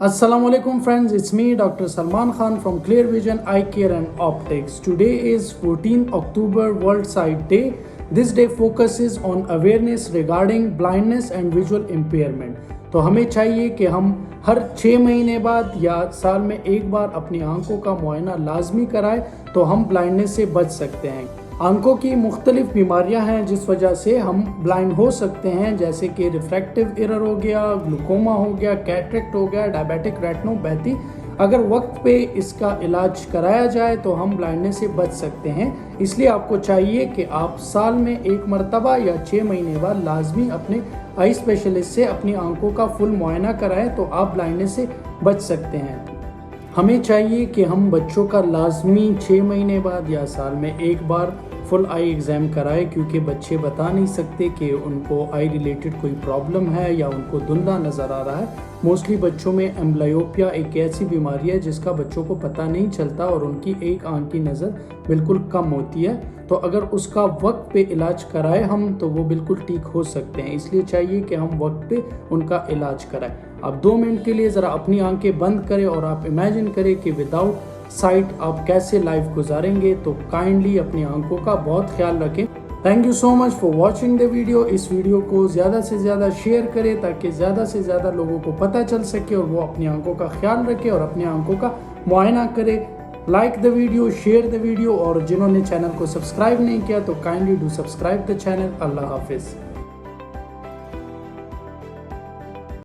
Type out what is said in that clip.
Assalamualaikum friends, it's me Dr. Salman Khan from Clear Vision Eye Care and Optics. Today is 14th October World Sight Day. This day focuses on awareness regarding blindness and visual impairment. तो हमें चाहिए कि हम हर 6 महीने बाद या साल में एक बार अपनी आंखों का मुआयना लाजमी कराएं तो हम ब्लाइंडनेस से बच सकते हैं। आंखों की मुख्तलिफ बीमारियां हैं जिस वजह से हम ब्लाइंड हो सकते हैं, जैसे कि रिफ्रैक्टिव एरर हो गया, ग्लूकोमा हो गया, कैटरेक्ट हो गया, डायबिटिक रेटिनोपैथी। अगर वक्त पे इसका इलाज कराया जाए तो हम ब्लाइंडनेस से बच सकते हैं। इसलिए आपको चाहिए कि आप साल में एक मरतबा या 6 महीने बाद लाजमी अपने आई स्पेशलिस्ट से अपनी आंखों का फुल मुआयना कराएं तो आप ब्लाइंडनेस से बच सकते हैं। हमें चाहिए कि हम बच्चों का लाजमी 6 महीने बाद या साल में एक बार फुल आई एग्ज़ाम कराएं, क्योंकि बच्चे बता नहीं सकते कि उनको आई रिलेटेड कोई प्रॉब्लम है या उनको धुंधला नज़र आ रहा है। मोस्टली बच्चों में एम्ब्लायोपिया एक ऐसी बीमारी है जिसका बच्चों को पता नहीं चलता और उनकी एक आंख की नज़र बिल्कुल कम होती है। तो अगर उसका वक्त पे इलाज कराए हम तो वो बिल्कुल ठीक हो सकते हैं। इसलिए चाहिए कि हम वक्त पे उनका इलाज कराएं। आप 2 मिनट के लिए ज़रा अपनी आंखें बंद करें और आप इमेजिन करें कि विदाउट साइट आप कैसे लाइफ गुजारेंगे। तो काइंडली अपनी आंखों का बहुत ख्याल रखें। Thank you so much for watching the video. इस वीडियो को ज़्यादा से ज़्यादा शेयर करें ताकि ज़्यादा से ज़्यादा लोगों को पता चल सके और वो अपनी आंखों का ख्याल रखें और अपनी आंखों का मुआयना करें। Like the video, share the video, और जिन्होंने चैनल को सब्सक्राइब नहीं किया तो kindly do subscribe the channel. अल्लाह हाफिज़।